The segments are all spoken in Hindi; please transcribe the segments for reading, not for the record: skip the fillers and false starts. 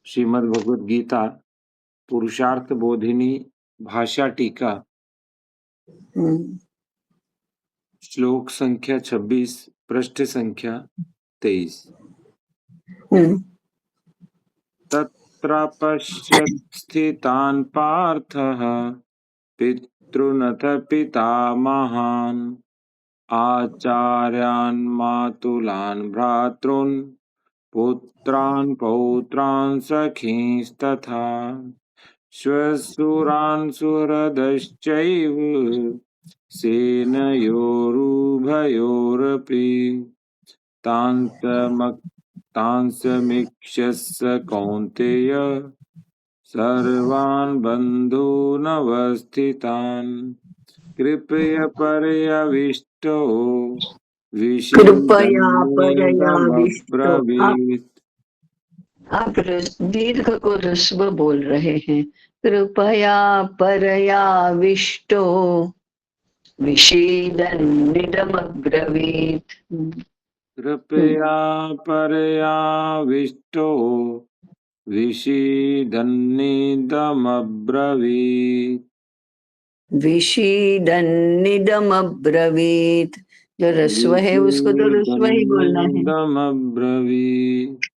श्रीमद् भगवद गीता पुरुषार्थ बोधिनी भाषा टीका श्लोक संख्या 26 पृष्ठ संख्या 23। तत्र पश्यत् स्थितान् पार्थः पितॄनथ पितामहान् आचार्यान् मातुलान् भ्रातॄन् पुत्रान् पौत्रान् सखींस्तथा श्वशुरान् सुहृदश्चैव सेनयोरुभयोरपि तांसमीक्ष्य कौन्तेय सर्वान् बन्धूनवस्थितान् कृपया पर्यविष्टो विषेदन्नेदमब्रवीत्। आप दीर्घ को ह्रस्व बोल रहे हैं। कृपया परयाविष्टो विषेदन्निदमब्रवीत्। कृपया पर्याविष्टो विषेदन्निदमब्रवीत्। विषेदन्निदमब्रवीत्। जो ह्रस्व है उसको तो ह्रस्व ही बोलना है।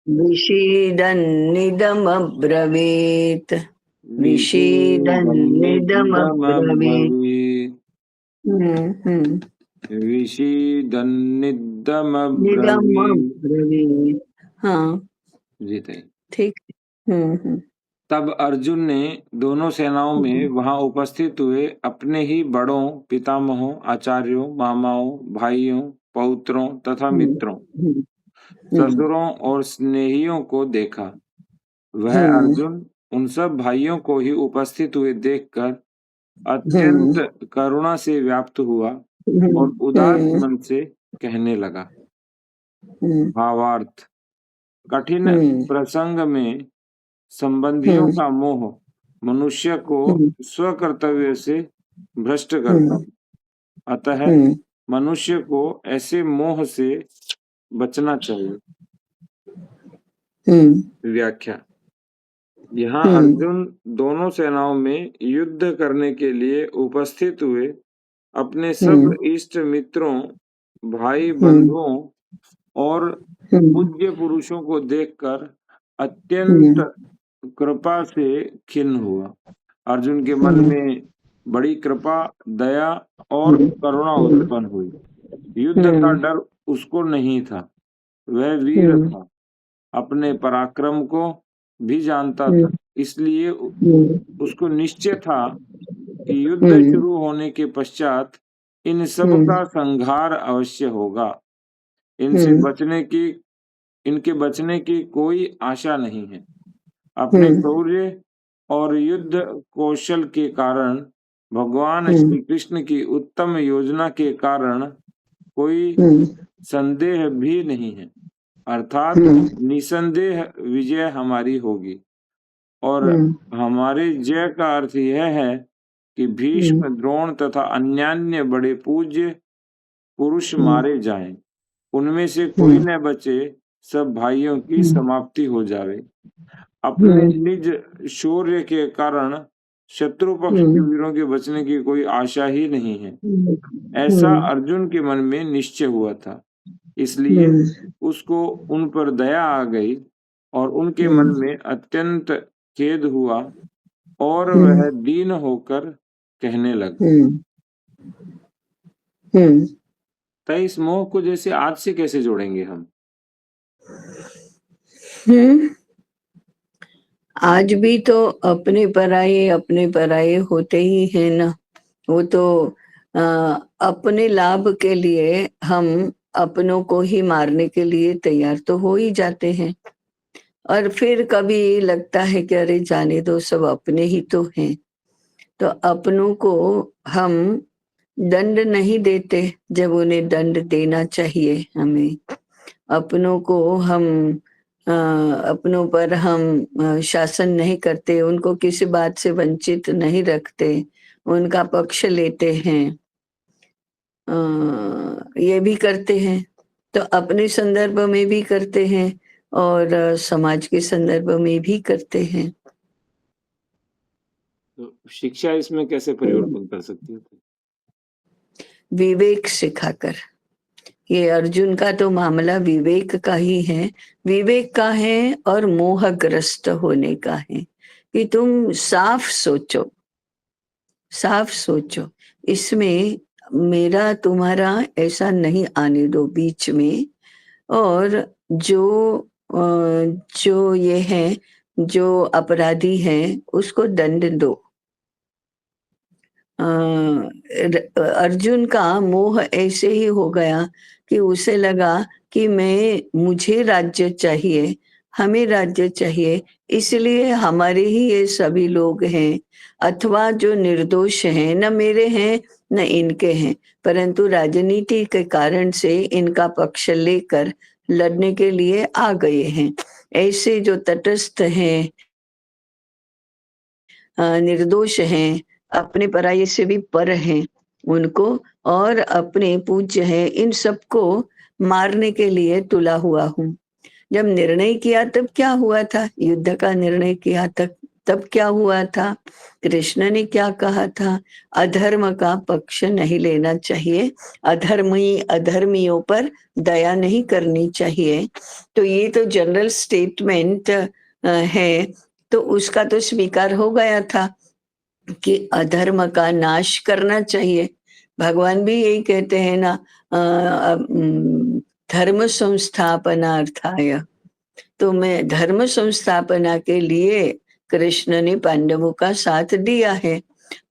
विषेदन्निदमब्रवीत्। विषेदन्निदमब्रवीत्। विषेदन्निदमब्रवीत्। हाँ ठीक। तब अर्जुन ने दोनों सेनाओं में वहां उपस्थित हुए अपने ही बड़ों, पितामहों, आचार्यों, मामाओं, भाइयों, पौत्रों तथा मित्रों, ससुरों और स्नेहियों को देखा। वह अर्जुन उन सब भाइयों को ही उपस्थित हुए देखकर अत्यंत करुणा से व्याप्त हुआ और उदास मन से कहने लगा। भावार्थ: कठिन प्रसंग में संबंधियों का मोह मनुष्य को स्वकर्तव्य से भ्रष्ट करता है। अतः मनुष्य को ऐसे मोह से बचना चाहिए। व्याख्या: यहाँ अर्जुन दोनों सेनाओं में युद्ध करने के लिए उपस्थित हुए अपने सब इष्ट मित्रों, भाई बंधुओं और पूज्य पुरुषों को देखकर अत्यंत कृपा से खिन्न हुआ। अर्जुन के मन में बड़ी कृपा, दया और करुणा उत्पन्न हुई। युद्ध का डर उसको नहीं था। वह वीर था, अपने पराक्रम को भी जानता था, इसलिए उसको निश्चय था कि युद्ध शुरू होने के पश्चात इन सब का संहार अवश्य होगा। इनके बचने की कोई आशा नहीं है। अपने शौर्य और युद्ध कौशल के कारण, भगवान श्री कृष्ण की उत्तम योजना के कारण कोई संदेह भी नहीं है, अर्थात निसंदेह विजय हमारी होगी। और हमारे जय का अर्थ यह है कि भीष्म, द्रोण तथा अन्यान्य बड़े पूज्य पुरुष मारे जाएं, उनमें से कोई न बचे, सब भाइयों की समाप्ति हो जावे। अपने निज शौर्य के कारण शत्रु पक्ष के वीरों के बचने की कोई आशा ही नहीं है, ऐसा अर्जुन के मन में निश्चय हुआ था। इसलिए उसको उन पर दया आ गई और उनके मन में अत्यंत खेद हुआ और वह दीन होकर कहने लगा। तो इस मोह को जैसे आज से कैसे जोड़ेंगे हम? आज भी तो अपने पराये होते ही हैं ना। वो तो अपने लाभ के लिए हम अपनों को ही मारने के लिए तैयार तो हो ही जाते हैं। और फिर कभी लगता है कि अरे जाने दो, सब अपने ही तो हैं। तो अपनों को हम दंड नहीं देते जब उन्हें दंड देना चाहिए। हमें अपनों को हम अपनों पर हम शासन नहीं करते, उनको किसी बात से वंचित नहीं रखते, उनका पक्ष लेते हैं। ये भी करते हैं तो अपने संदर्भ में भी करते हैं और समाज के संदर्भ में भी करते हैं। तो शिक्षा इसमें कैसे परिवर्तन कर सकती है? विवेक सिखाकर। ये अर्जुन का तो मामला विवेक का ही है, विवेक का है और मोहग्रस्त होने का है कि तुम साफ सोचो, साफ सोचो, इसमें मेरा तुम्हारा ऐसा नहीं आने दो बीच में। और जो जो ये है, जो अपराधी है उसको दंड दो। अर्जुन का मोह ऐसे ही हो गया कि उसे लगा कि मुझे राज्य चाहिए, हमें राज्य चाहिए, इसलिए हमारे ही ये सभी लोग हैं, अथवा जो निर्दोष हैं, न मेरे हैं न इनके हैं, परंतु राजनीति के कारण से इनका पक्ष लेकर लड़ने के लिए आ गए हैं। ऐसे जो तटस्थ हैं, निर्दोष हैं, अपने पराये से भी पर हैं, उनको और अपने पूज्य हैं, इन सबको मारने के लिए तुला हुआ हूँ। जब निर्णय किया तब क्या हुआ था? युद्ध का निर्णय किया तब क्या हुआ था? कृष्ण ने क्या कहा था? अधर्म का पक्ष नहीं लेना चाहिए, अधर्मियों पर दया नहीं करनी चाहिए। तो ये तो जनरल स्टेटमेंट है, तो उसका तो स्वीकार हो गया था कि अधर्म का नाश करना चाहिए। भगवान भी यही कहते हैं ना, धर्म संस्थापनार्थाय। तो मैं धर्म संस्थापना के लिए कृष्ण ने पांडवों का साथ दिया है।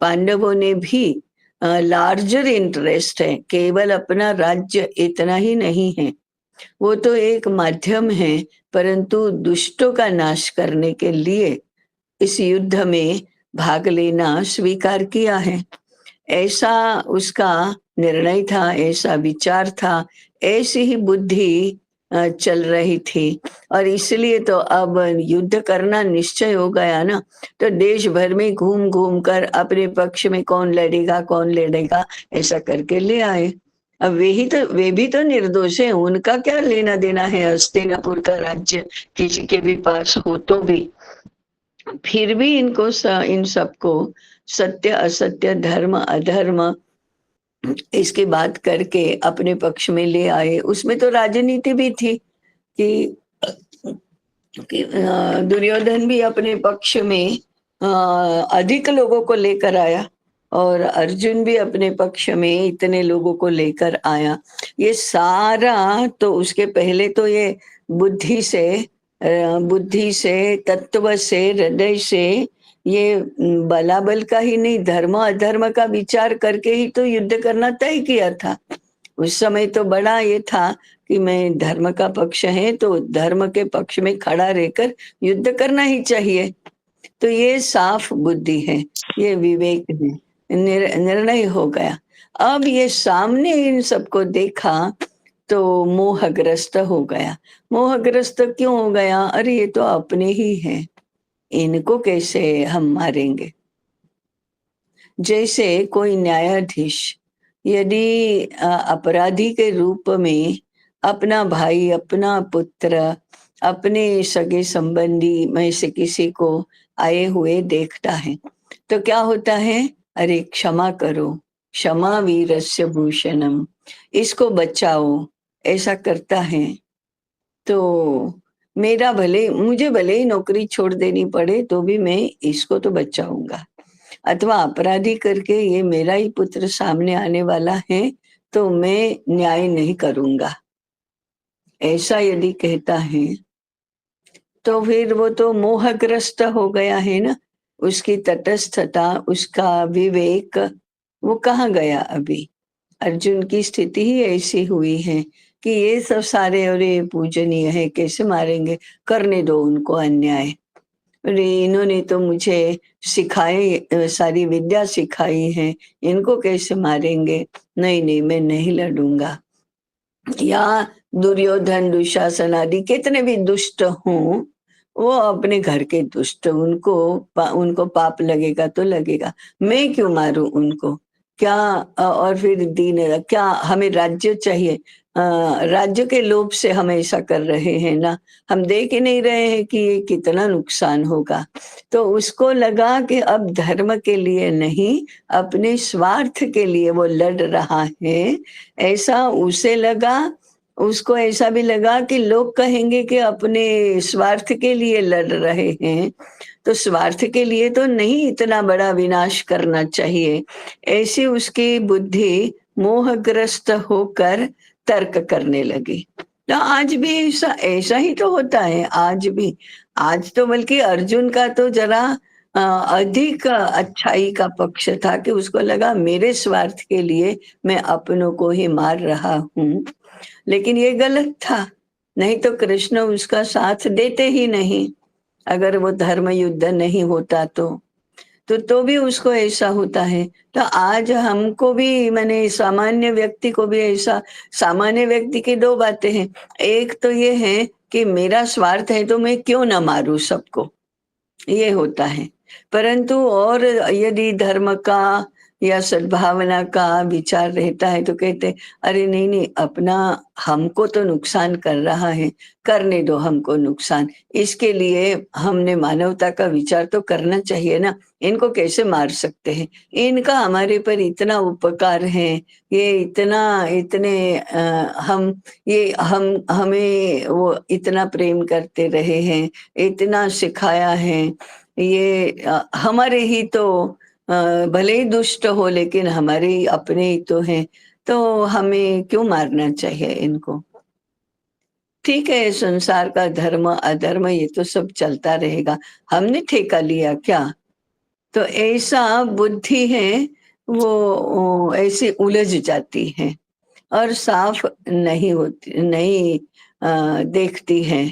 पांडवों ने भी लार्जर इंटरेस्ट है, केवल अपना राज्य इतना ही नहीं है, वो तो एक माध्यम है, परंतु दुष्टों का नाश करने के लिए इस युद्ध में भाग लेना स्वीकार किया है। ऐसा उसका निर्णय था, ऐसा विचार था, ऐसी ही बुद्धि चल रही थी। और इसलिए तो अब युद्ध करना निश्चय हो गया ना, तो देश भर में घूम घूम कर अपने पक्ष में कौन लड़ेगा ऐसा करके ले आए। अब वे भी तो निर्दोष है, उनका क्या लेना देना है हस्तिनापुर का राज्य किसी के भी पास हो तो भी। फिर भी इन सबको सत्य असत्य धर्म अधर्म इसकी बात करके अपने पक्ष में ले आए। उसमें तो राजनीति भी थी कि दुर्योधन भी अपने पक्ष में अधिक लोगों को लेकर आया और अर्जुन भी अपने पक्ष में इतने लोगों को लेकर आया। ये सारा तो उसके पहले तो ये बुद्धि से तत्व से हृदय से ये बलाबल का ही नहीं, धर्म अधर्म का विचार करके ही तो युद्ध करना तय किया था। उस समय तो बड़ा ये था कि मैं धर्म का पक्ष है तो धर्म के पक्ष में खड़ा रहकर युद्ध करना ही चाहिए। तो ये साफ बुद्धि है, ये विवेक है, निर्णय हो गया। अब ये सामने इन सबको देखा तो मोहग्रस्त हो गया। मोहग्रस्त क्यों हो गया? अरे ये तो अपने ही हैं, इनको कैसे हम मारेंगे? जैसे कोई न्यायाधीश यदि अपराधी के रूप में अपना भाई, अपना पुत्र, अपने सगे संबंधी में से किसी को आए हुए देखता है तो क्या होता है? अरे क्षमा करो, क्षमा वीरस्य भूषणम, इसको बचाओ, ऐसा करता है। तो मुझे भले ही नौकरी छोड़ देनी पड़े तो भी मैं इसको तो बचाऊंगा। अथवा अपराधी करके ये मेरा ही पुत्र सामने आने वाला है तो मैं न्याय नहीं करूंगा, ऐसा यदि कहता है तो फिर वो तो मोहग्रस्त हो गया है ना। उसकी तटस्थता, उसका विवेक वो कहाँ गया? अभी अर्जुन की स्थिति ही ऐसी हुई है कि ये सब सारे अरे पूजनीय है, कैसे मारेंगे, करने दो उनको अन्याय। अरे इन्होंने तो मुझे सारी विद्या सिखाई है, इनको कैसे मारेंगे? नहीं नहीं, मैं नहीं लड़ूंगा। या दुर्योधन दुशासन आदि कितने भी दुष्ट हों, वो अपने घर के दुष्ट, उनको पाप लगेगा तो लगेगा, मैं क्यों मारूं उनको? क्या और फिर दीन क्या हमें राज्य चाहिए, राज्य के लोभ से हम ऐसा कर रहे हैं ना, हम देख ही नहीं रहे हैं कि ये कितना नुकसान होगा। तो उसको लगा कि अब धर्म के लिए नहीं, अपने स्वार्थ के लिए वो लड़ रहा है, ऐसा उसे लगा। उसको ऐसा भी लगा कि लोग कहेंगे कि अपने स्वार्थ के लिए लड़ रहे हैं, तो स्वार्थ के लिए तो नहीं इतना बड़ा विनाश करना चाहिए। ऐसी उसकी बुद्धि मोहग्रस्त होकर तर्क करने लगी। तो आज भी ऐसा ऐसा ही तो होता है, आज भी। आज तो बल्कि अर्जुन का तो जरा अधिक अच्छाई का पक्ष था कि उसको लगा मेरे स्वार्थ के लिए मैं अपनों को ही मार रहा हूँ। लेकिन ये गलत था, नहीं तो कृष्ण उसका साथ देते ही नहीं, अगर वो धर्म युद्ध नहीं होता तो भी उसको ऐसा होता है। तो आज हमको भी माने सामान्य व्यक्ति को भी ऐसा, सामान्य व्यक्ति की 2 बातें हैं। एक तो ये है कि मेरा स्वार्थ है तो मैं क्यों ना मारूँ सबको, ये होता है। परंतु और यदि धर्म का या सद्भावना का विचार रहता है तो कहते हैं, अरे नहीं नहीं, अपना हमको तो नुकसान कर रहा है, करने दो हमको नुकसान, इसके लिए हमने मानवता का विचार तो करना चाहिए ना, इनको कैसे मार सकते हैं, इनका हमारे पर इतना उपकार है, ये इतना इतने हम ये हम हमें वो इतना प्रेम करते रहे हैं, इतना सिखाया है, ये हमारे ही तो भले ही दुष्ट हो लेकिन हमारे ही अपने ही तो हैं, तो हमें क्यों मारना चाहिए इनको। ठीक है, संसार का धर्म अधर्म ये तो सब चलता रहेगा, हमने ठेका लिया क्या? तो ऐसा बुद्धि है, वो ऐसे उलझ जाती है और साफ नहीं होती, नहीं देखती है।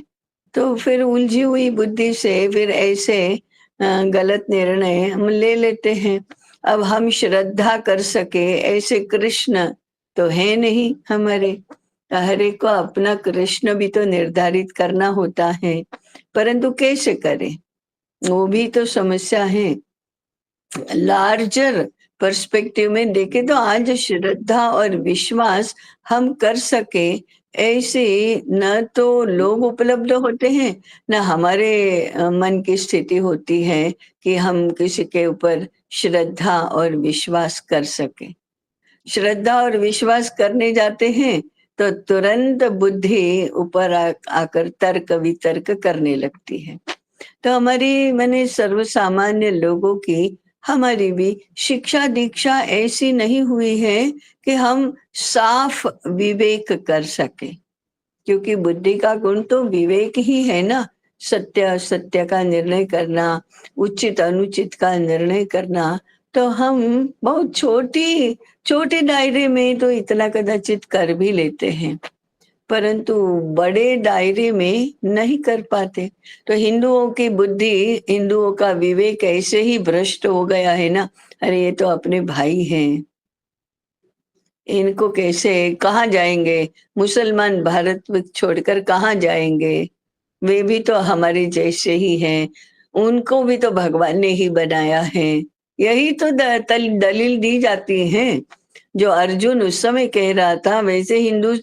तो फिर उलझी हुई बुद्धि से फिर ऐसे गलत निर्णय हम ले लेते हैं। अब हम श्रद्धा कर सके ऐसे कृष्ण तो है नहीं हमारे, हर एक को अपना कृष्ण भी तो निर्धारित करना होता है, परंतु कैसे करें, वो भी तो समस्या है। लार्जर पर्सपेक्टिव में देखें तो आज श्रद्धा और विश्वास हम कर सके ऐसे न तो लोग उपलब्ध होते हैं, न हमारे मन की स्थिति होती है कि हम किसी के ऊपर श्रद्धा और विश्वास कर सके। श्रद्धा और विश्वास करने जाते हैं तो तुरंत बुद्धि ऊपर आकर तर्क वितर्क करने लगती है। तो हमारी माने सर्वसामान्य लोगों की, हमारी भी शिक्षा दीक्षा ऐसी नहीं हुई है कि हम साफ विवेक कर सके, क्योंकि बुद्धि का गुण तो विवेक ही है ना, सत्य असत्य का निर्णय करना, उचित अनुचित का निर्णय करना। तो हम बहुत छोटी छोटे दायरे में तो इतना कदाचित कर भी लेते हैं, परंतु बड़े दायरे में नहीं कर पाते। तो हिंदुओं की बुद्धि, हिंदुओं का विवेक ऐसे ही भ्रष्ट हो गया है ना, अरे ये तो अपने भाई हैं, इनको कैसे कहाँ जाएंगे, मुसलमान भारत में छोड़कर कहाँ जाएंगे, वे भी तो हमारे जैसे ही हैं, उनको भी तो भगवान ने ही बनाया है। यही तो दलील दी जाती है। जो अर्जुन उस समय कह रहा था वैसे हिंदू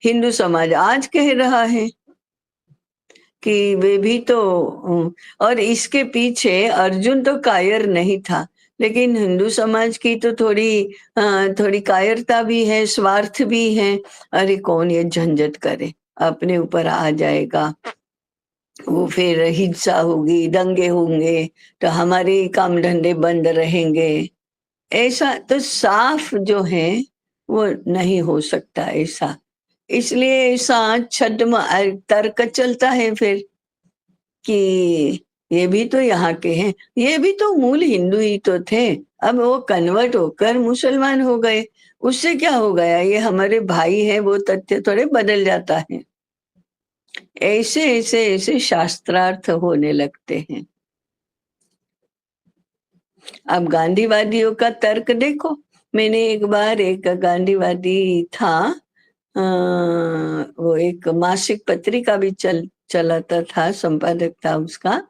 हिंदू समाज आज कह रहा है कि वे भी तो और इसके पीछे अर्जुन तो कायर नहीं था, लेकिन हिंदू समाज की तो थोड़ी कायरता भी है, स्वार्थ भी है। अरे कौन ये झंझट करे, अपने ऊपर आ जाएगा, वो फिर हिंसा होगी, दंगे होंगे, तो हमारे काम धंधे बंद रहेंगे। ऐसा तो साफ जो है वो नहीं हो सकता ऐसा। इसलिए ऐसा छद्म तर्क चलता है फिर कि ये भी तो यहाँ के हैं, ये भी तो मूल हिंदू ही तो थे, अब वो कन्वर्ट होकर मुसलमान हो गए, उससे क्या हो गया, ये हमारे भाई हैं, वो तथ्य थोड़े बदल जाता है। ऐसे ऐसे ऐसे शास्त्रार्थ होने लगते हैं। अब गांधीवादियों का तर्क देखो, मैंने एक बार एक गांधीवादी था, वो एक मासिक पत्रिका भी चलाता था, संपादक था उसका।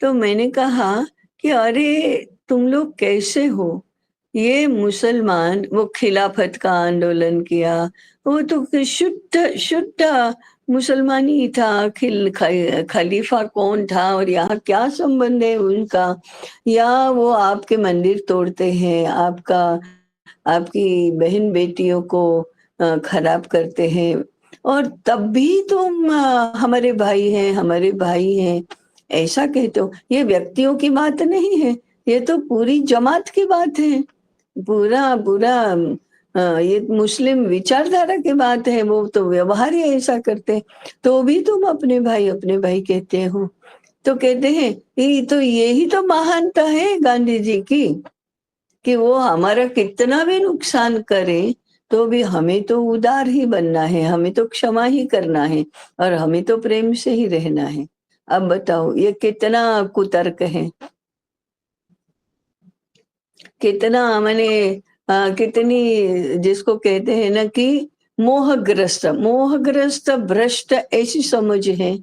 तो मैंने कहा कि अरे तुम लोग कैसे हो, ये मुसलमान वो खिलाफत का आंदोलन किया, वो तो शुद्ध शुद्ध मुसलमान ही था। खलीफा कौन था और यहाँ क्या संबंध है उनका? या वो आपके मंदिर तोड़ते हैं, आपका आपकी बहन बेटियों को खराब करते हैं, और तब भी तुम हमारे भाई हैं, हमारे भाई हैं ऐसा कहते हो। ये व्यक्तियों की बात नहीं है, ये तो पूरी जमात की बात है। पूरा पूरा ये मुस्लिम विचारधारा की बात है, वो तो व्यवहार ही ऐसा करते हैं। तो भी तुम अपने भाई कहते हो। तो कहते हैं ये तो यही तो महानता है गांधी जी की, कि वो हमारा कितना भी नुकसान करे तो भी हमें तो उदार ही बनना है, हमें तो क्षमा ही करना है, और हमें तो प्रेम से ही रहना है। अब बताओ ये कितना कुतर्क है, कितना मैंने कितनी, जिसको कहते हैं ना कि मोहग्रस्त मोहग्रस्त भ्रष्ट ऐसी समझ है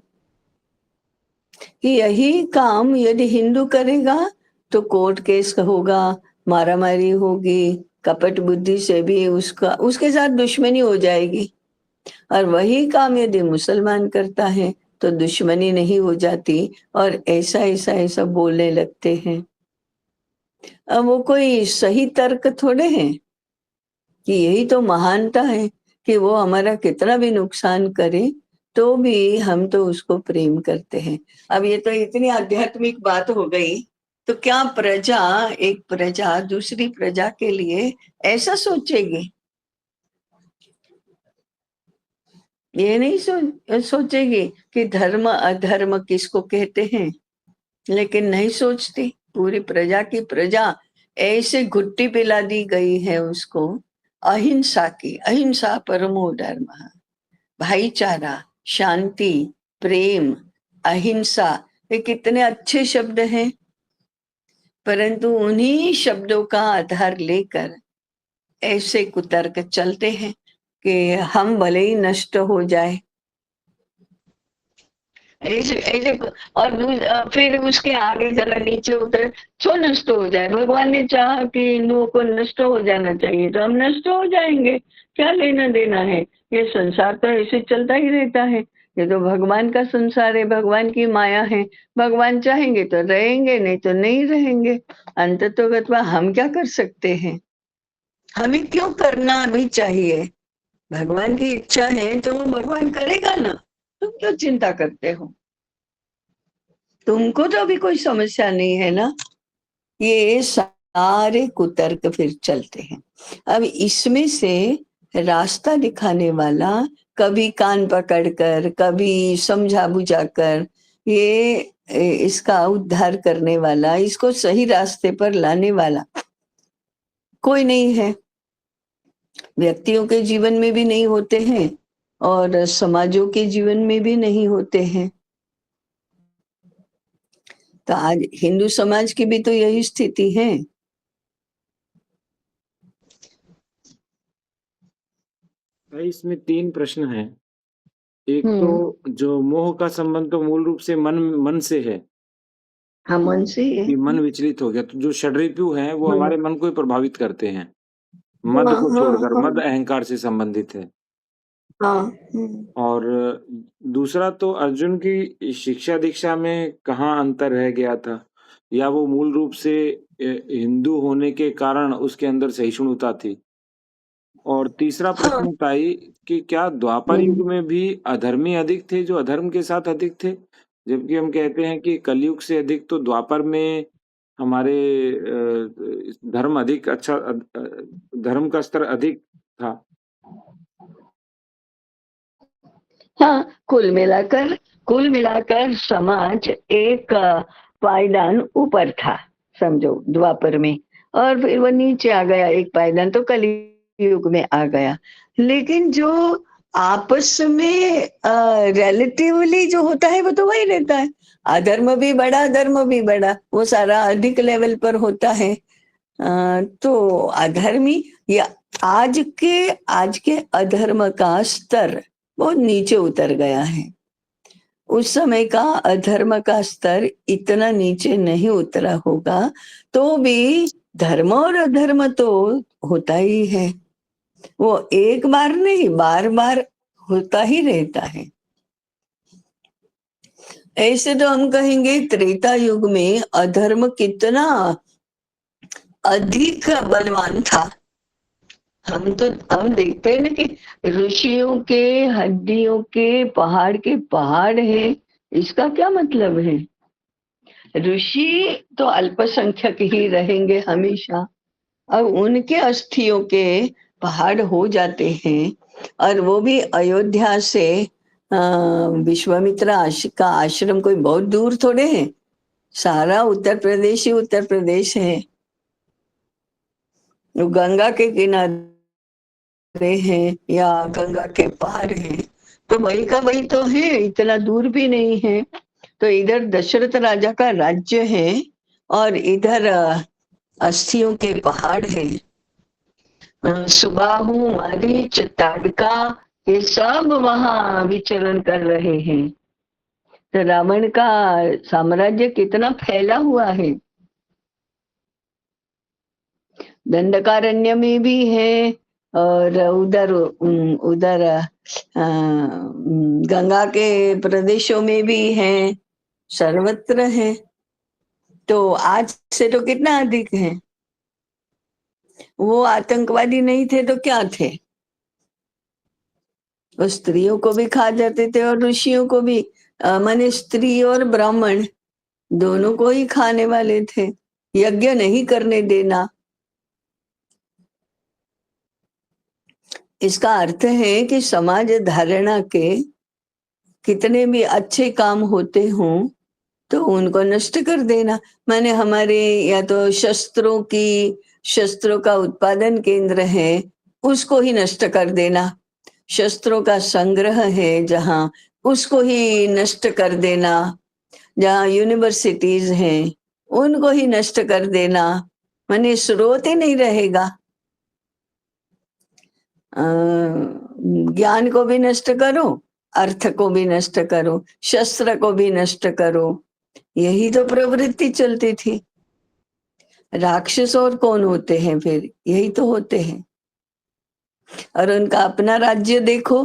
कि यही काम यदि हिंदू करेगा तो कोर्ट केस होगा, मारामारी होगी, कपट बुद्धि से भी उसका उसके साथ दुश्मनी हो जाएगी। और वही काम यदि मुसलमान करता है तो दुश्मनी नहीं हो जाती, और ऐसा ऐसा ऐसा बोलने लगते हैं। अब वो कोई सही तर्क थोड़े हैं कि यही तो महानता है कि वो हमारा कितना भी नुकसान करे तो भी हम तो उसको प्रेम करते हैं। अब ये तो इतनी आध्यात्मिक बात हो गई, तो क्या प्रजा, एक प्रजा दूसरी प्रजा के लिए ऐसा सोचेगी? ये नहीं सोचेगी कि धर्म अधर्म किसको कहते हैं, लेकिन नहीं सोचती। पूरी प्रजा की प्रजा ऐसे घुट्टी पिला दी गई है उसको, अहिंसा की। अहिंसा परमो धर्म, भाईचारा, शांति, प्रेम, अहिंसा, ये कितने अच्छे शब्द हैं, परंतु उन्हीं शब्दों का आधार लेकर ऐसे कुतर्क चलते हैं कि हम भले ही नष्ट हो जाए, ऐसे ऐसे। और फिर उसके आगे जरा नीचे उतर, क्यों नष्ट हो जाए? भगवान ने चाहा कि हिंदुओं को नष्ट हो जाना चाहिए तो हम नष्ट हो जाएंगे, क्या लेना देना है? ये संसार तो ऐसे चलता ही रहता है। ये तो भगवान का संसार है, भगवान की माया है। भगवान चाहेंगे तो रहेंगे, नहीं तो नहीं रहेंगे। अंततोगत्वा हम क्या कर सकते हैं? हमें क्यों करना भी चाहिए? भगवान की इच्छा है तो वो भगवान करेगा ना, तुम क्यों चिंता करते हो? तुमको तो अभी कोई समस्या नहीं है ना। ये सारे कुतर्क फिर चलते हैं। अब इसमें से रास्ता दिखाने वाला, कभी कान पकड़कर, कभी समझा बुझाकर, ये इसका उद्धार करने वाला, इसको सही रास्ते पर लाने वाला कोई नहीं है। व्यक्तियों के जीवन में भी नहीं होते हैं और समाजों के जीवन में भी नहीं होते हैं। तो आज हिंदू समाज की भी तो यही स्थिति है। भाई इसमें 3 प्रश्न हैं। एक तो हम्म। जो मोह का संबंध तो मूल रूप से मन मन से है, हाँ, मन से ही है। कि मन विचलित हो गया। तो जो षड्रिपु हैं वो हाँ, हमारे मन को ही प्रभावित करते हैं। मद हाँ, को हाँ, छोड़कर, हाँ, मद अहंकार से संबंधित है। हाँ। और दूसरा तो अर्जुन की शिक्षा दीक्षा में कहाँ अंतर रह गया था, या वो मूल रूप से हिंदू होने के कारण उसके अंदर सहिष्णुता थी। और तीसरा हाँ। प्रश्न था ये कि क्या द्वापर हम्म। युग में भी अधर्मी अधिक थे जो अधर्म के साथ अधिक थे, जबकि हम कहते हैं कि कलयुग से अधिक तो द्वापर में हमारे धर्म अधिक अच्छा, धर्म का स्तर अधिक था। हाँ, कुल मिलाकर समाज एक पायदान ऊपर था, समझो, द्वापर में। और फिर वो नीचे आ गया, एक पायदान तो कलयुग में आ गया। लेकिन जो आपस में रिलेटिवली जो होता है वो तो वही रहता है। अधर्म भी बड़ा, धर्म भी बड़ा, वो सारा अधिक लेवल पर होता है। तो अधर्मी या आज के अधर्म का स्तर बहुत नीचे उतर गया है। उस समय का अधर्म का स्तर इतना नीचे नहीं उतरा होगा तो भी धर्म और अधर्म तो होता ही है, वो एक बार नहीं बार बार होता ही रहता है। ऐसे तो हम कहेंगे त्रेता युग में अधर्म कितना अधिक बलवान था। हम देखते हैं ना कि ऋषियों के हड्डियों के पहाड़ है। इसका क्या मतलब है? ऋषि तो अल्पसंख्यक ही रहेंगे हमेशा, और उनके अस्थियों के पहाड़ हो जाते हैं। और वो भी अयोध्या से विश्वामित्र का आश्रम कोई बहुत दूर थोड़े है, सारा उत्तर प्रदेश ही उत्तर प्रदेश है। वो गंगा के किनारे हैं या गंगा के पार है, तो वही का वही तो है, इतना दूर भी नहीं है। तो इधर दशरथ राजा का राज्य है और इधर अस्थियों के पहाड़ है। सुबाहु मारीच ताड़का ये सब वहां विचरण कर रहे हैं। तो रावण का साम्राज्य कितना फैला हुआ है। दंडकारण्य में भी है और उधर उधर गंगा के प्रदेशों में भी है, सर्वत्र है। तो आज से तो कितना अधिक है। वो आतंकवादी नहीं थे तो क्या थे? वो स्त्रियों को भी खा जाते थे और ऋषियों को भी, माने स्त्री और ब्राह्मण दोनों को ही खाने वाले थे। यज्ञ नहीं करने देना, इसका अर्थ है कि समाज धारणा के कितने भी अच्छे काम होते हों तो उनको नष्ट कर देना। माने हमारे या तो शस्त्रों का उत्पादन केंद्र है, उसको ही नष्ट कर देना। शस्त्रों का संग्रह है जहाँ, उसको ही नष्ट कर देना। जहाँ यूनिवर्सिटीज हैं उनको ही नष्ट कर देना, माने स्रोत ही नहीं रहेगा। ज्ञान को भी नष्ट करो, अर्थ को भी नष्ट करो, शस्त्र को भी नष्ट करो, यही तो प्रवृत्ति चलती थी। राक्षस और कौन होते हैं फिर? यही तो होते हैं। और उनका अपना राज्य देखो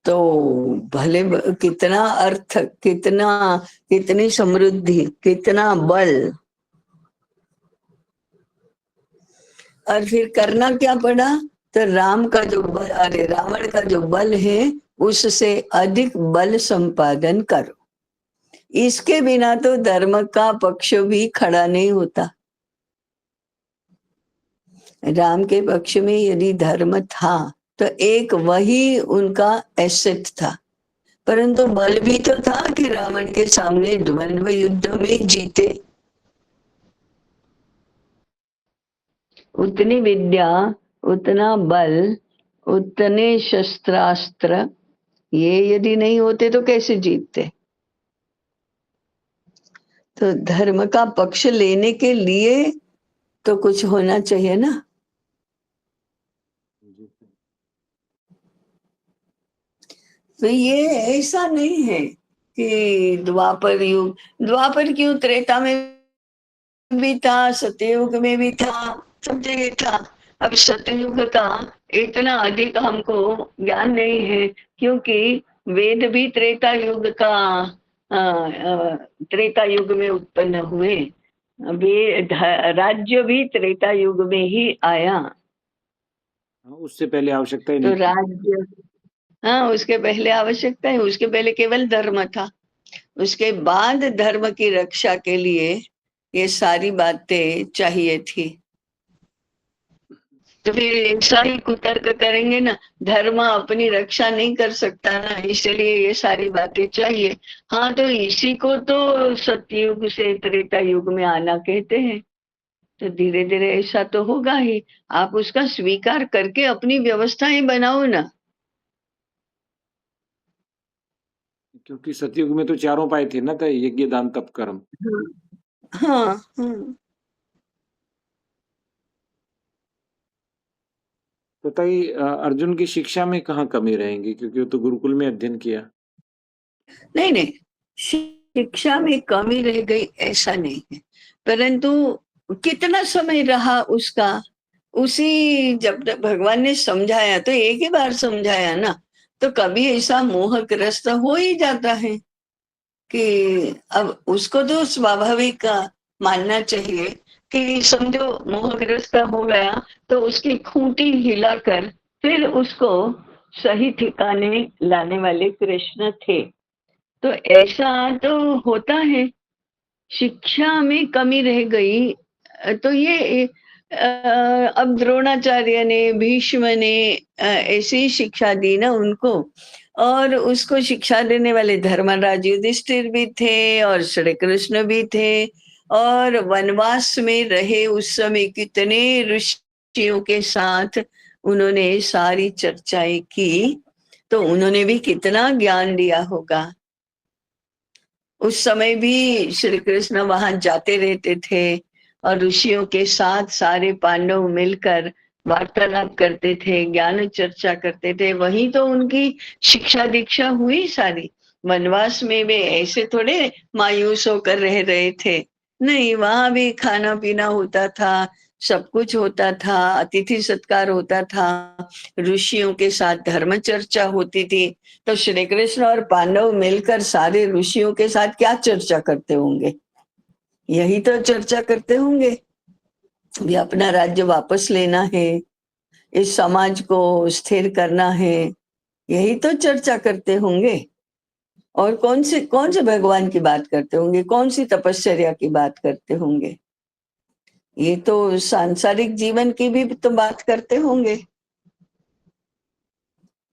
तो भले कितना अर्थ, कितनी समृद्धि, कितना बल, और फिर करना क्या पड़ा? तो राम का जो बल, अरे रावण का जो बल है उससे अधिक बल संपादन करो। इसके बिना तो धर्म का पक्ष भी खड़ा नहीं होता। राम के पक्ष में यदि धर्म था तो एक वही उनका एसेट था, परंतु बल भी तो था कि रावण के सामने द्वंद्व युद्ध में जीते। उतनी विद्या, उतना बल, उतने शस्त्रास्त्र, ये यदि नहीं होते तो कैसे जीतते? तो धर्म का पक्ष लेने के लिए तो कुछ होना चाहिए ना। तो ये ऐसा नहीं है कि द्वापर क्यों, त्रेता में भी था, सतयुग में भी था, सब जगह था। अब सतयुग का इतना अधिक हमको ज्ञान नहीं है, क्योंकि वेद भी त्रेता युग का त्रेता युग में उत्पन्न हुए। अभी राज्य भी त्रेता युग में ही आया। उससे पहले आवश्यकता ही तो नहीं थी। राज्य, हाँ, उसके पहले आवश्यकता है, उसके पहले केवल धर्म था। उसके बाद धर्म की रक्षा के लिए ये सारी बातें चाहिए थी। तो फिर ऐसा ही कुतर्क करेंगे ना, धर्म अपनी रक्षा नहीं कर सकता ना, इसलिए ये सारी बातें चाहिए। हाँ, तो इसी को तो सतयुग से त्रेता युग में आना कहते हैं। तो धीरे धीरे ऐसा तो होगा ही। आप उसका स्वीकार करके अपनी व्यवस्थाएं बनाओ ना। क्योंकि सतयुग में तो चारों पाए थे ना, तो यज्ञ दान तप कर्म। हाँ, हाँ। तो ताई अर्जुन की शिक्षा में कहाँ कमी रहेंगी, क्योंकि वो तो गुरुकुल में अध्ययन किया। नहीं, शिक्षा में कमी रह गई ऐसा नहीं है, परंतु कितना समय रहा उसका, उसी जब तक भगवान ने समझाया तो एक ही बार समझाया ना, तो कभी ऐसा मोहग्रस्त हो ही जाता है कि अब उसको तो स्वाभाविक मानना चाहिए कि समझो मोहग्रस्त हो गया तो उसकी खूंटी हिलाकर फिर उसको सही ठिकाने लाने वाले कृष्ण थे। तो ऐसा तो होता है, शिक्षा में कमी रह गई। तो ये अब द्रोणाचार्य ने, भीष्म ने ऐसी शिक्षा दी ना उनको, और उसको शिक्षा देने वाले धर्मराज युधिष्ठिर भी थे और श्री कृष्ण भी थे। और वनवास में रहे उस समय कितने ऋषियों के साथ उन्होंने सारी चर्चाएं की, तो उन्होंने भी कितना ज्ञान दिया होगा। उस समय भी श्री कृष्ण वहां जाते रहते थे और ऋषियों के साथ सारे पांडव मिलकर वार्तालाप करते थे, ज्ञान चर्चा करते थे। वहीं तो उनकी शिक्षा दीक्षा हुई सारी। वनवास में वे ऐसे थोड़े मायूस होकर रह रहे थे, नहीं, वहां भी खाना पीना होता था, सब कुछ होता था, अतिथि सत्कार होता था, ऋषियों के साथ धर्म चर्चा होती थी। तो श्री कृष्ण और पांडव मिलकर सारे ऋषियों के साथ क्या चर्चा करते होंगे? यही तो चर्चा करते होंगे, भी अपना राज्य वापस लेना है, इस समाज को स्थिर करना है, यही तो चर्चा करते होंगे। और कौन से भगवान की बात करते होंगे, कौन सी तपस्या की बात करते होंगे? ये तो सांसारिक जीवन की भी तो बात करते होंगे।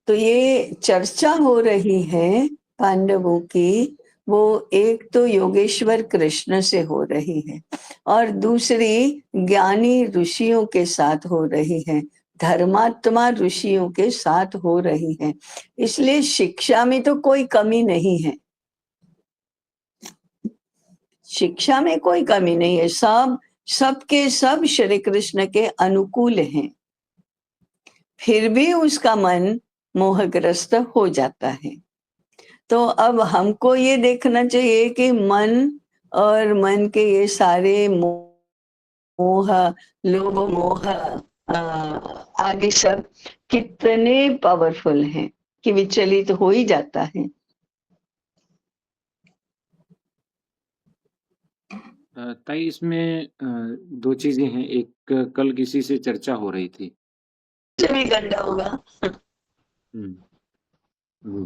तो ये चर्चा हो रही है पांडवों की, वो एक तो योगेश्वर कृष्ण से हो रही है और दूसरी ज्ञानी ऋषियों के साथ हो रही है, धर्मात्मा ऋषियों के साथ हो रही है। इसलिए शिक्षा में तो कोई कमी नहीं है, शिक्षा में कोई कमी नहीं है, सबके सब श्री कृष्ण के अनुकूल हैं। फिर भी उसका मन मोहग्रस्त हो जाता है। तो अब हमको ये देखना चाहिए कि मन और मन के ये सारे मोह, लोभ मोह, आदि सब कितने पावरफुल हैं कि विचलित हो ही जाता है। ताई इसमें दो चीजें हैं। एक कल किसी से चर्चा हो रही थी। से भी गंदा होगा। हम्म, हम्म।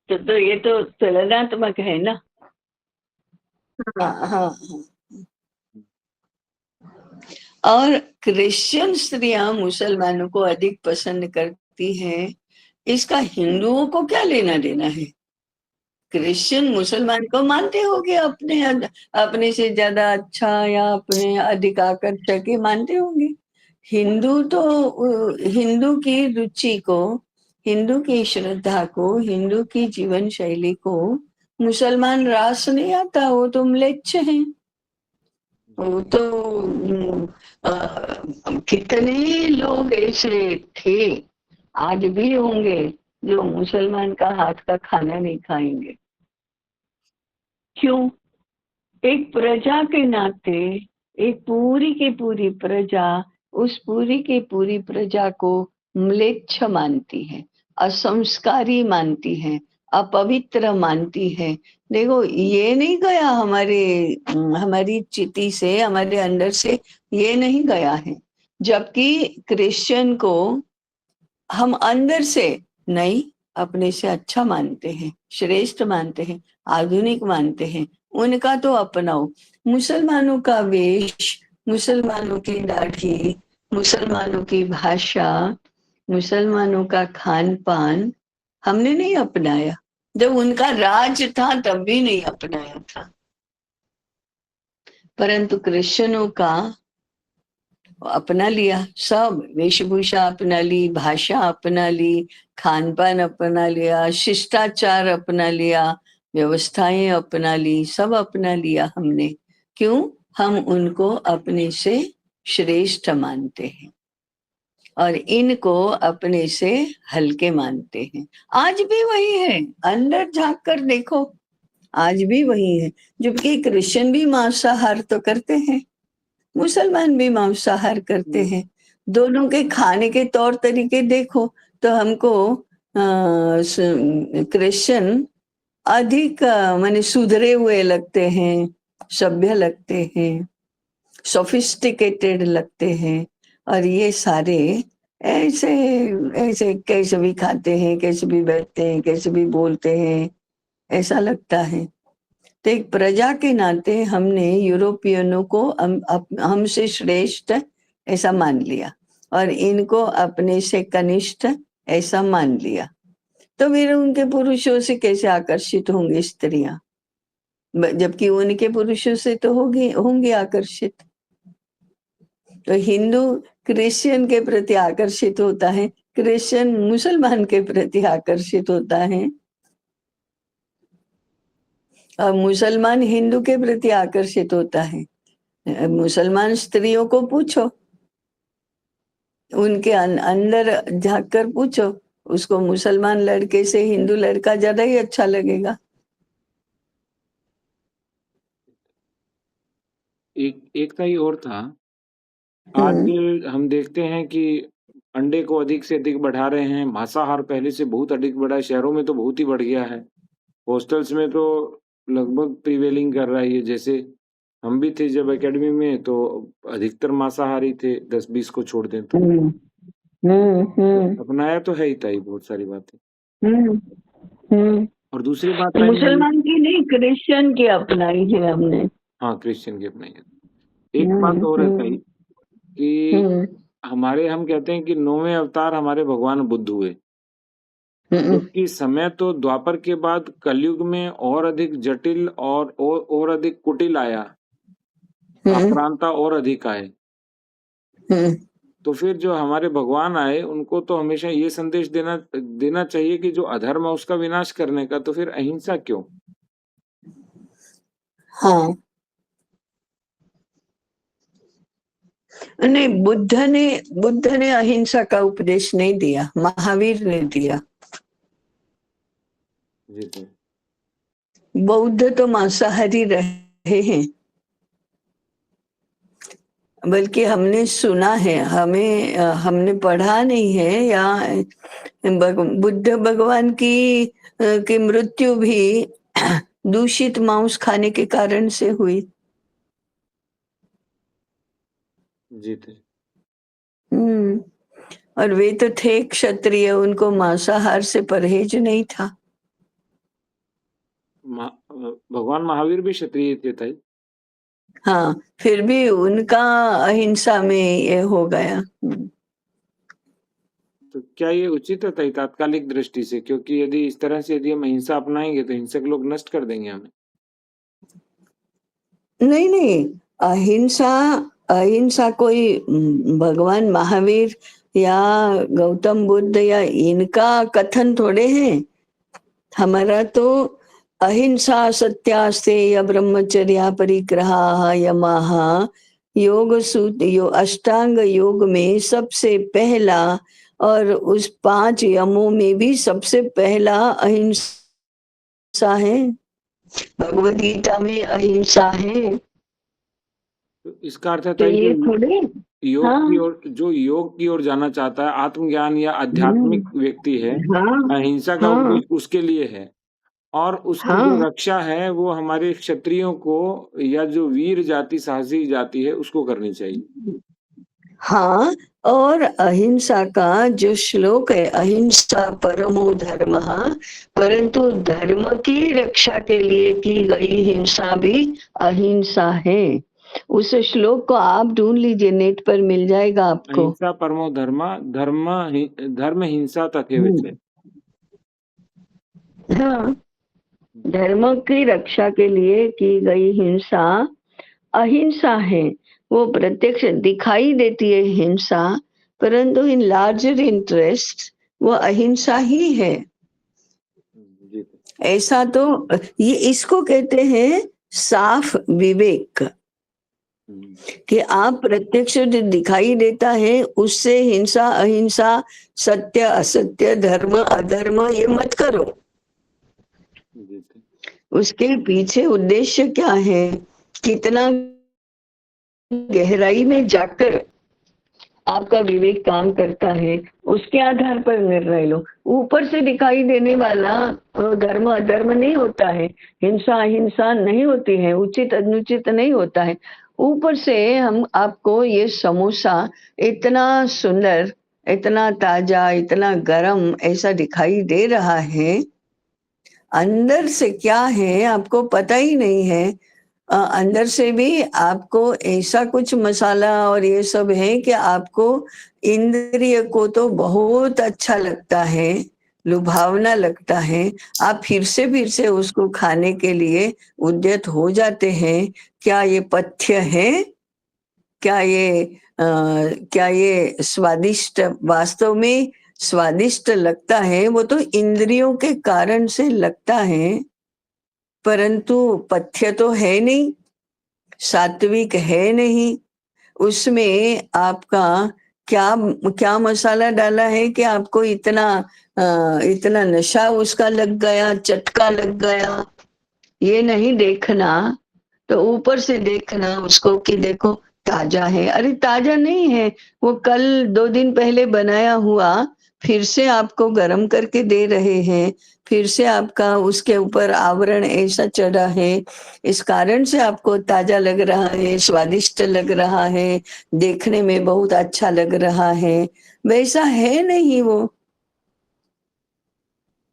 तो ये तो तुलनात्मक है ना। हाँ हाँ हाँ। और क्रिश्चियन स्त्रियां मुसलमानों को अधिक पसंद करती हैं, इसका हिंदुओं को क्या लेना देना है? क्रिश्चियन मुसलमान को मानते होंगे अपने अपने से ज्यादा अच्छा या अपने अधिक आकर्षक ही मानते होंगे। हिंदू तो हिंदू की रुचि को, हिंदू की श्रद्धा को, हिंदू की जीवन शैली को मुसलमान रास नहीं आता, वो तो म्लेच्छ हैं। वो तो कितने लोग ऐसे थे, आज भी होंगे, जो मुसलमान का हाथ का खाना नहीं खाएंगे। क्यों? एक प्रजा के नाते, एक पूरी की पूरी प्रजा उस पूरी की पूरी प्रजा को म्लेच्छ मानती है, असंस्कारी मानती है, अपवित्र मानती है। देखो, ये नहीं गया हमारी चिति से, हमारे अंदर से ये नहीं गया है। जबकि क्रिश्चियन को हम अंदर से नहीं, अपने से अच्छा मानते हैं, श्रेष्ठ मानते हैं, आधुनिक मानते हैं। उनका तो अपनाओ। मुसलमानों का वेश, मुसलमानों की दाढ़ी, मुसलमानों की भाषा, मुसलमानों का खान पान हमने नहीं अपनाया। जब उनका राज था तब भी नहीं अपनाया था। परंतु क्रिश्चियनों का अपना लिया, सब वेशभूषा अपना ली, भाषा अपना ली, खान पान अपना लिया, शिष्टाचार अपना लिया, व्यवस्थाएं अपना ली, सब अपना लिया हमने। क्यों? हम उनको अपने से श्रेष्ठ मानते हैं और इनको अपने से हल्के मानते हैं। आज भी वही है, अंदर झांक कर देखो, आज भी वही है, जबकि क्रिश्चियन भी मांसाहार तो करते हैं, मुसलमान भी मांसाहार करते हैं। दोनों के खाने के तौर तरीके देखो तो हमको क्रिश्चियन अधिक माने सुधरे हुए लगते हैं, सभ्य लगते हैं, सोफिस्टिकेटेड लगते हैं, और ये सारे ऐसे ऐसे कैसे भी खाते हैं, कैसे भी बैठते हैं, कैसे भी बोलते हैं, ऐसा लगता है। तो एक प्रजा के नाते हमने यूरोपियनों को हमसे श्रेष्ठ ऐसा मान लिया और इनको अपने से कनिष्ठ ऐसा मान लिया। तो फिर उनके पुरुषों से कैसे आकर्षित होंगी स्त्रियां, जबकि उनके पुरुषों से तो होंगी आकर्षित। तो हिंदू क्रिश्चियन के प्रति आकर्षित होता है, क्रिश्चियन मुसलमान के प्रति आकर्षित होता है, और मुसलमान हिंदू के प्रति आकर्षित होता है। मुसलमान स्त्रियों को पूछो, उनके अंदर झांक कर पूछो, उसको मुसलमान लड़के से हिंदू लड़का ज्यादा ही अच्छा लगेगा। एक था ही और था। आज हम देखते हैं कि अंडे को अधिक से अधिक बढ़ा रहे हैं, मांसाहार पहले से बहुत अधिक बढ़ा है, शहरों में तो बहुत ही बढ़ गया है। हॉस्टल्स में तो लगभग प्रिवेलिंग कर रहा है ये, जैसे हम भी थे जब एकेडमी में तो अधिकतर मांसाहारी थे, 10-20 को छोड़ दें तो। अपनाया तो है ही था ही बहुत सारी बातें। और दूसरी बात मैंने मुसलमान की नहीं, क्रिश्चियन की अपनाई है हमने। हाँ, क्रिश्चियन की अपनाई है। एक बात और है ताई कि हमारे हम कहते हैं कि 9वें अवतार हमारे भगवान बुद्ध हुए, जबकि समय तो द्वापर के बाद कलयुग में और अधिक जटिल और अधिक कुटिल आया, आक्रांता और अधिक आए। तो फिर जो हमारे भगवान आए उनको तो हमेशा ये संदेश देना चाहिए कि जो अधर्म है उसका विनाश करने का, तो फिर अहिंसा क्यों? हाँ, नहीं, बुद्ध ने अहिंसा का उपदेश नहीं दिया, महावीर ने दिया। जी। बौद्ध तो मांसाहारी रहे हैं, बल्कि हमने सुना है, हमने पढ़ा नहीं है, या बुद्ध भगवान की मृत्यु भी दूषित मांस खाने के कारण से हुई। जी थे। और वे तो थे क्षत्रिय, उनको मांसाहार से परहेज नहीं था। भगवान महावीर भी क्षत्रिय थे ताई। हाँ, फिर भी उनका अहिंसा में ये हो गया। तो क्या ये उचित है ताई तात्कालिक दृष्टि से? क्योंकि यदि इस तरह से यदि हम अहिंसा अपनाएंगे तो हिंसक लोग नष्ट कर देंगे हमें। नहीं, अहिंसा कोई भगवान महावीर या गौतम बुद्ध या इनका कथन थोड़े हैं। हमारा तो अहिंसा सत्यास्तेय ब्रह्मचर्या परिग्रहा यमाः अष्टांग योग में सबसे पहला, और उस 5 यमों में भी सबसे पहला अहिंसा है। भगवद गीता में अहिंसा है। तो इसका अर्थ है तो ये थोड़े योग की ओर जाना चाहता है, आत्मज्ञान या आध्यात्मिक व्यक्ति है, अहिंसा का उपदेश उसके लिए है, और उसकी जो रक्षा है वो हमारे क्षत्रियों को या जो वीर जाति साहसी जाति है उसको करनी चाहिए। हाँ, और अहिंसा का जो श्लोक है, अहिंसा परमो धर्मः, परंतु धर्म की रक्षा के लिए की गई हिंसा भी अहिंसा है। उस श्लोक को आप ढूंढ लीजिए, नेट पर मिल जाएगा आपको। अहिंसा परमो धर्म हिंसा तक है विषय। हाँ, धर्म की रक्षा के लिए की गई हिंसा अहिंसा है। वो प्रत्यक्ष दिखाई देती है हिंसा, परंतु इन लार्जर इंटरेस्ट वो अहिंसा ही है। ऐसा तो ये इसको कहते हैं साफ विवेक, कि आप प्रत्यक्ष जो दिखाई देता है उससे हिंसा अहिंसा, सत्य असत्य, धर्म अधर्म ये मत करो। उसके पीछे उद्देश्य क्या है, कितना गहराई में जाकर आपका विवेक काम करता है, उसके आधार पर निर्णय लो। ऊपर से दिखाई देने वाला धर्म अधर्म नहीं होता है, हिंसा अहिंसा नहीं होती है, उचित अनुचित नहीं होता है। ऊपर से हम आपको ये समोसा इतना सुंदर, इतना ताजा, इतना गरम ऐसा दिखाई दे रहा है, अंदर से क्या है आपको पता ही नहीं है। अंदर से भी आपको ऐसा कुछ मसाला और ये सब है कि आपको इंद्रिय को तो बहुत अच्छा लगता है, लुभावना लगता है। आप फिर से उसको खाने के लिए उद्यत हो जाते हैं। क्या ये पथ्य है? क्या ये क्या ये स्वादिष्ट वास्तव में स्वादिष्ट लगता है? वो तो इंद्रियों के कारण से लगता है, परंतु पथ्य तो है नहीं, सात्विक है नहीं। उसमें आपका क्या क्या मसाला डाला है कि आपको इतना नशा उसका लग गया, चटका लग गया। ये नहीं देखना, तो ऊपर से देखना उसको कि देखो ताजा है। अरे ताजा नहीं है, वो कल 2 दिन पहले बनाया हुआ फिर से आपको गरम करके दे रहे हैं, फिर से आपका उसके ऊपर आवरण ऐसा चढ़ा है, इस कारण से आपको ताजा लग रहा है, स्वादिष्ट लग रहा है, देखने में बहुत अच्छा लग रहा है। वैसा है नहीं वो।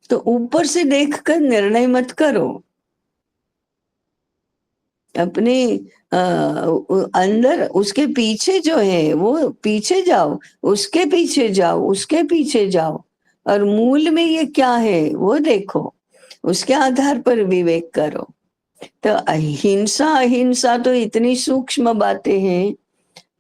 तो ऊपर से देखकर निर्णय मत करो। अपने अंदर उसके पीछे जो है वो पीछे जाओ, उसके पीछे जाओ, उसके पीछे जाओ, और मूल में ये क्या है वो देखो, उसके आधार पर विवेक करो। तो अहिंसा अहिंसा तो इतनी सूक्ष्म बातें हैं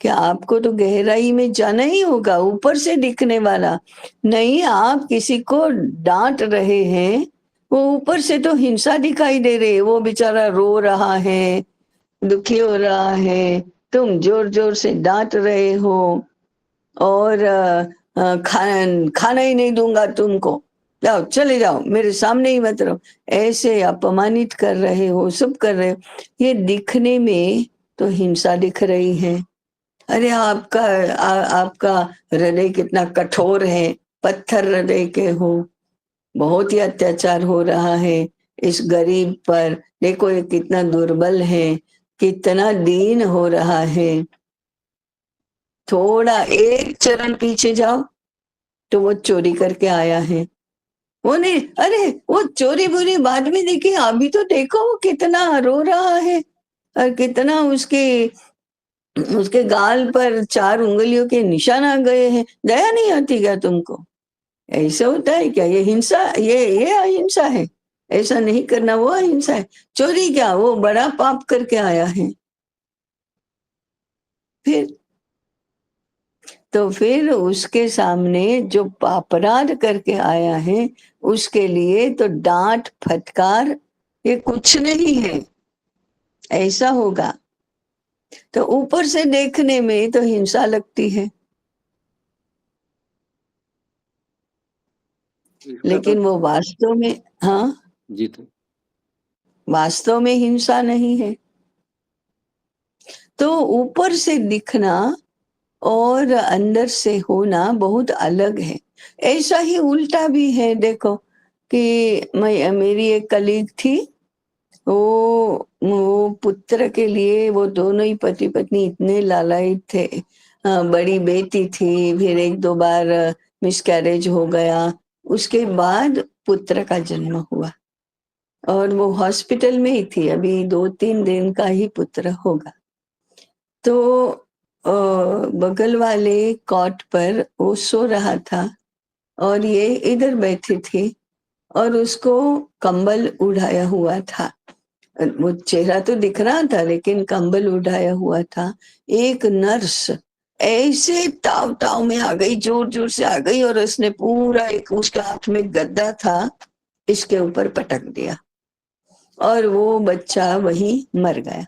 कि आपको तो गहराई में जाना ही होगा। ऊपर से दिखने वाला नहीं, आप किसी को डांट रहे हैं, वो ऊपर से तो हिंसा दिखाई दे रही है, वो बेचारा रो रहा है, दुखी हो रहा है, तुम जोर जोर से डांट रहे हो, और खाना ही नहीं दूंगा तुमको, जाओ चले जाओ, मेरे सामने ही मत रहो, ऐसे अपमानित कर रहे हो, सब कर रहे हो। ये दिखने में तो हिंसा दिख रही है। अरे आपका हृदय कितना कठोर है, पत्थर हृदय के हो, बहुत ही अत्याचार हो रहा है इस गरीब पर। देखो ये कितना दुर्बल है, कितना दीन हो रहा है। थोड़ा एक चरण पीछे जाओ तो वो चोरी करके आया है। वो नहीं, अरे वो चोरी बुरी बाद में देखिए, अभी तो देखो वो कितना रो रहा है, और कितना उसके उसके गाल पर 4 उंगलियों के निशान आ गए हैं। दया नहीं आती क्या तुमको? ऐसा होता है क्या? ये हिंसा, ये अहिंसा है? ऐसा नहीं करना वो अहिंसा है? चोरी क्या, वो बड़ा पाप करके आया है। फिर तो फिर उसके सामने जो अपराध करके आया है, उसके लिए तो डांट फटकार ये कुछ नहीं है। ऐसा होगा तो ऊपर से देखने में तो हिंसा लगती है, इसका तो लेकिन वो वास्तव में, हाँ, जी तो वास्तव में हिंसा नहीं है। तो ऊपर से दिखना और अंदर से होना बहुत अलग है। ऐसा ही उल्टा भी है, देखो कि मेरी एक कलीग थी, वो पुत्र के लिए वो दोनों ही पति पत्नी इतने लालायित थे। बड़ी बेटी थी, फिर 1-2 बार मिसकैरेज हो गया, उसके बाद पुत्र का जन्म हुआ, और वो हॉस्पिटल में ही थी, अभी 2-3 दिन का ही पुत्र होगा। तो बगल वाले कॉट पर वो सो रहा था, और ये इधर बैठी थी, और उसको कंबल उड़ाया हुआ था। वो चेहरा तो दिख रहा था लेकिन कंबल उड़ाया हुआ था। एक नर्स ऐसे ताव ताव में आ गई, जोर जोर से आ गई, और उसने पूरा एक उसके हाथ में गद्दा था, इसके ऊपर पटक दिया, और वो बच्चा वही मर गया।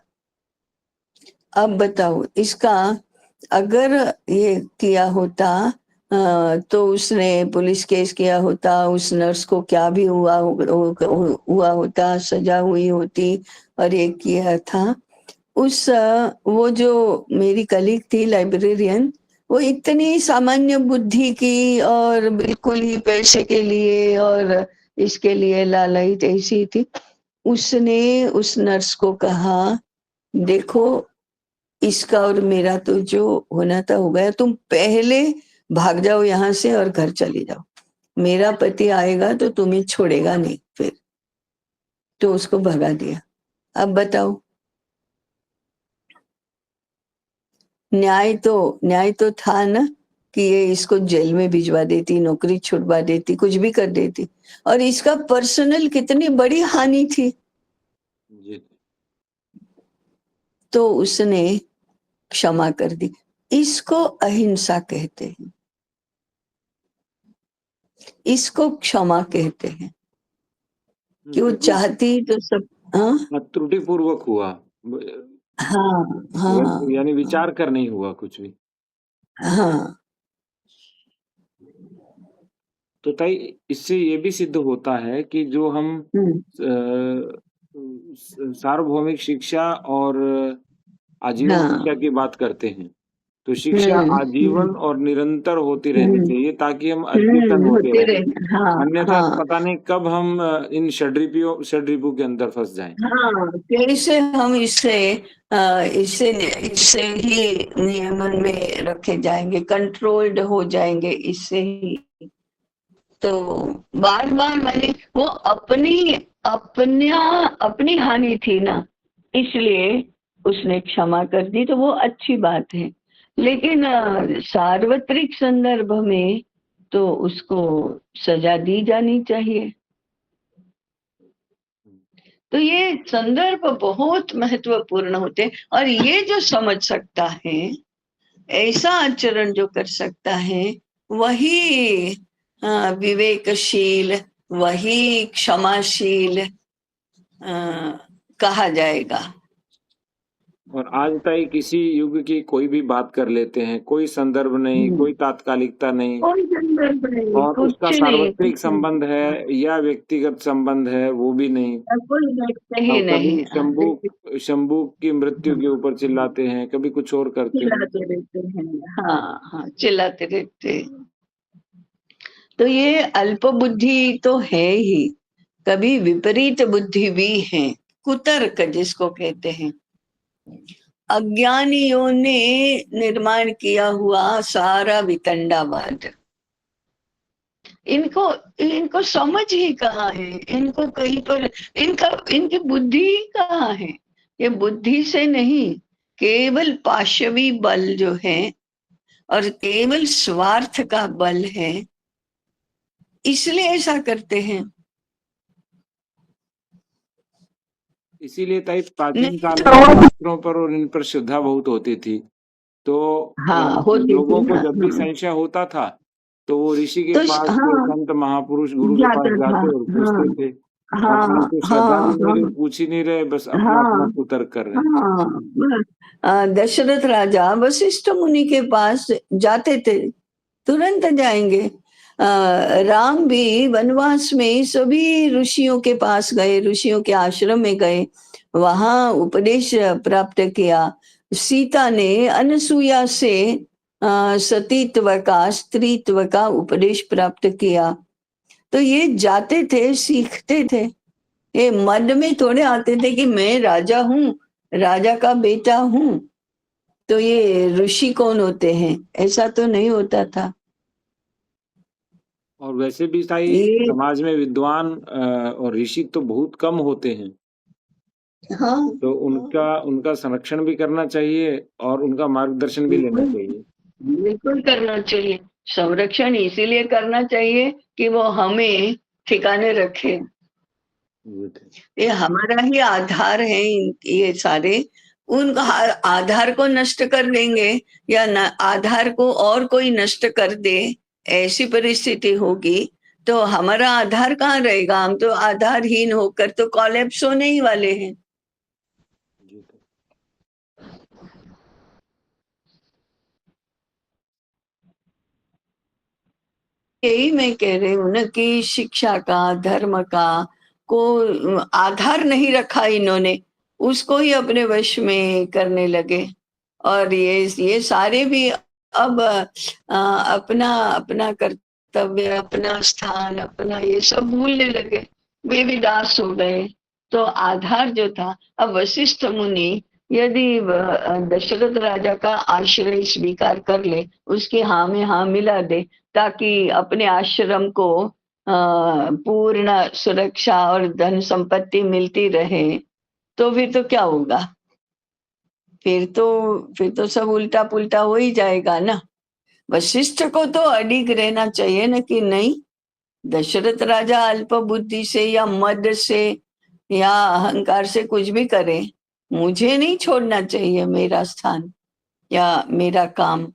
अब बताओ इसका, अगर ये किया होता तो उसने पुलिस केस किया होता, उस नर्स को क्या भी हुआ होता, सजा हुई होती और ये किया था। वो जो मेरी कलीग थी लाइब्रेरियन, वो इतनी सामान्य बुद्धि की और बिल्कुल ही पैसे के लिए और इसके लिए लालच ऐसी थी। उसने उस नर्स को कहा, देखो इसका और मेरा तो जो होना था हो गया, तुम पहले भाग जाओ यहाँ से और घर चले जाओ। मेरा पति आएगा तो तुम्हें छोड़ेगा नहीं फिर। तो उसको भगा दिया। अब बताओ, न्याय तो था ना कि ये इसको जेल में भिजवा देती, नौकरी छुड़वा देती, कुछ भी कर देती। और इसका पर्सनल कितनी बड़ी हानि थी। जी। तो उसने क्षमा कर दी। इसको अहिंसा कहते हैं, इसको क्षमा कहते हैं कि वो क्योंकि चाहती तो सब। हाँ त्रुटिपूर्वक हुआ। हाँ हाँ यानी हाँ विचार कर नहीं हुआ कुछ भी। हाँ। तो ताई इससे ये भी सिद्ध होता है कि जो हम हम्म सार्वभौमिक शिक्षा और आजीवन शिक्षा हाँ की बात करते हैं, तो शिक्षा हम्म आजीवन और निरंतर होती रहनी हम्म चाहिए ताकि हम अद्यतन होते होते रहें। रहे। हाँ अन्यथा हाँ पता नहीं कब हम इन षड्रिपू के अंदर फँस जाएँ। हाँ। कैसे हम इससे इससे ही नियमन में रखे जाएंगे, कंट्रोल्ड हो जाएंगे इससे ही। तो बार बार मैंने वो अपना अपनी हानि थी ना, इसलिए उसने क्षमा कर दी, तो वो अच्छी बात है। लेकिन सार्वत्रिक संदर्भ में तो उसको सजा दी जानी चाहिए। तो ये संदर्भ बहुत महत्वपूर्ण होते हैं। और ये जो समझ सकता है, ऐसा आचरण जो कर सकता है, वही विवेकशील, वही क्षमाशील कहा जाएगा। और आज ताई किसी युग की कोई भी बात कर लेते हैं, कोई संदर्भ नहीं, हम्म, कोई तात्कालिकता नहीं कोई संदर्भ नहीं, और उसका कुछ नहीं, कुछ सार्वत्रिक संबंध है नहीं। या व्यक्तिगत संबंध है, वो भी नहीं। कोई देखते ही अब नहीं। कभी शंभू की मृत्यु के ऊपर चिल्लाते हैं, कभी कुछ और करते हैं। चिल्लाते रहते हैं, हाँ हाँ, चिल्लाते रहते हैं। तो ये अल्प बुद्धि तो है ही, कभी विपरीत बुद्धि भी है, कुतर्क जिसको कहते हैं। अज्ञानियों ने निर्माण किया हुआ सारा वितंडावाद, इनको इनको समझ ही कहाँ है, इनको कहीं पर इनकी बुद्धि ही कहाँ है। ये बुद्धि से नहीं, केवल पाशवी बल जो है और केवल स्वार्थ का बल है, इसलिए ऐसा करते हैं। इसीलिए ताई प्राचीन नहीं काल में तो शास्त्रों पर और इन पर श्रद्धा बहुत होती थी। तो हाँ होती थी लोगों को ना। जब भी संशय होता था, तो वो ऋषि के तो पास, हाँ संत महापुरुष गुरु के पास जाता था। जाते और हाँ पूछते थे। आजकल हाँ तो श्रद्धा भी हाँ नहीं रही, हाँ पूछ ही नहीं रहे, बस अपना-अपना हाँ कुतर्क कर रहे हैं। हाँ। बस, दशरथ राजा वशिष्ठ मुनि के पास जाते थे, तुरंत जाएंगे। राम भी वनवास में सभी ऋषियों के पास गए, ऋषियों के आश्रम में गए, वहां उपदेश प्राप्त किया। सीता ने अनसुया से सतीत्व का, स्त्रीत्व का उपदेश प्राप्त किया। तो ये जाते थे, सीखते थे। ये मन में थोड़े आते थे कि मैं राजा हूँ, राजा का बेटा हूँ, तो ये ऋषि कौन होते हैं, ऐसा तो नहीं होता था। और वैसे भी ताई ये समाज में विद्वान और ऋषि तो बहुत कम होते हैं। हाँ तो उनका हाँ, उनका संरक्षण भी करना चाहिए और उनका मार्गदर्शन भी लेना बिल्कुल चाहिए। बिल्कुल करना चाहिए। संरक्षण इसीलिए करना चाहिए कि वो हमें ठिकाने रखे। ये थे। ये हमारा ही आधार है, ये सारे उनका आधार को नष्ट कर देंगे, या न, आधार को और कोई नष्ट कर दे, ऐसी परिस्थिति होगी तो हमारा आधार कहाँ रहेगा। हम तो आधारहीन होकर तो कॉलेप्स होने ही वाले हैं। जी थे। यही मैं कह रही हूँ ना कि शिक्षा का, धर्म का को आधार नहीं रखा इन्होंने, उसको ही अपने वश में करने लगे। और ये सारे भी अब अपना अपना कर्तव्य, अपना स्थान, अपना ये सब भूलने लगे, वे भी दास हो गए। तो आधार जो था, अब वशिष्ठ मुनि यदि दशरथ राजा का आश्रय स्वीकार कर ले, उसकी हाँ में हाँ मिला दे, ताकि अपने आश्रम को पूर्ण सुरक्षा और धन संपत्ति मिलती रहे, तो फिर तो क्या होगा? फिर तो सब उल्टा पुल्टा हो ही जाएगा ना। वशिष्ठ को तो अडिग रहना चाहिए ना कि नहीं, दशरथ राजा अल्प बुद्धि से या मद से या अहंकार से कुछ भी करे, मुझे नहीं छोड़ना चाहिए मेरा स्थान या मेरा काम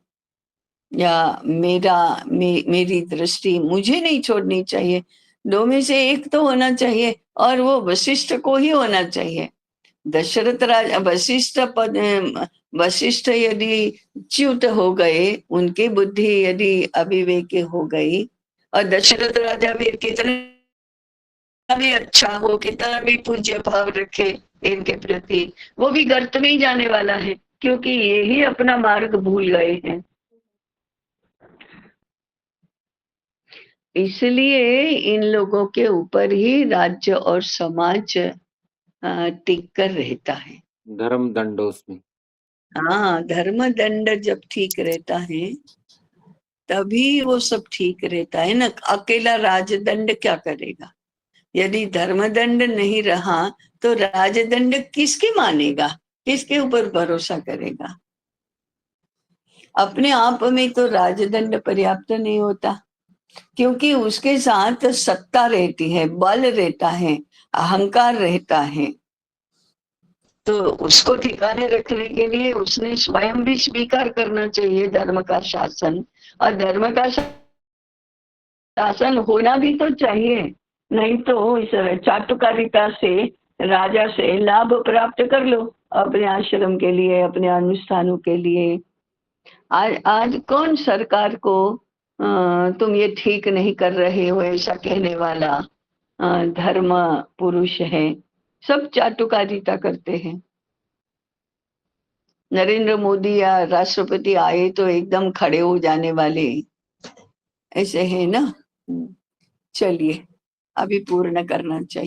या मेरी दृष्टि मुझे नहीं छोड़नी चाहिए। दो में से एक तो होना चाहिए, और वो वशिष्ठ को ही होना चाहिए। दशरथ राजा वशिष्ठ यदि च्युत हो गए, उनकी बुद्धि यदि अविवेकी हो गई, और दशरथ राजा भी कितना भी अच्छा हो, कितना भी पूज्य भाव रखे इनके प्रति, वो भी गर्त में ही जाने वाला है, क्योंकि ये ही अपना मार्ग भूल गए हैं। इसलिए इन लोगों के ऊपर ही राज्य और समाज टिक कर रहता है। धर्म दंडोस्मि। हाँ, धर्म दंड जब ठीक रहता है तभी वो सब ठीक रहता है ना। अकेला राजदंड क्या करेगा? यदि धर्मदंड नहीं रहा तो राजदंड किसकी मानेगा, किसके ऊपर भरोसा करेगा? अपने आप में तो राजदंड पर्याप्त नहीं होता, क्योंकि उसके साथ सत्ता रहती है, बल रहता है, अहंकार रहता है। तो उसको ठिकाने रखने के लिए उसने स्वयं भी स्वीकार करना चाहिए धर्म का शासन, और धर्म का शासन होना भी तो चाहिए। नहीं तो इस चाटुकारिता से राजा से लाभ प्राप्त कर लो अपने आश्रम के लिए, अपने अनुष्ठानों के लिए। आज कौन सरकार को तुम ये ठीक नहीं कर रहे हो ऐसा कहने वाला धर्म पुरुष है? सब चाटुकारिता करते हैं। नरेंद्र मोदी या राष्ट्रपति आए तो एकदम खड़े हो जाने वाले ऐसे है ना। चलिए, अभी पूर्ण करना चाहिए।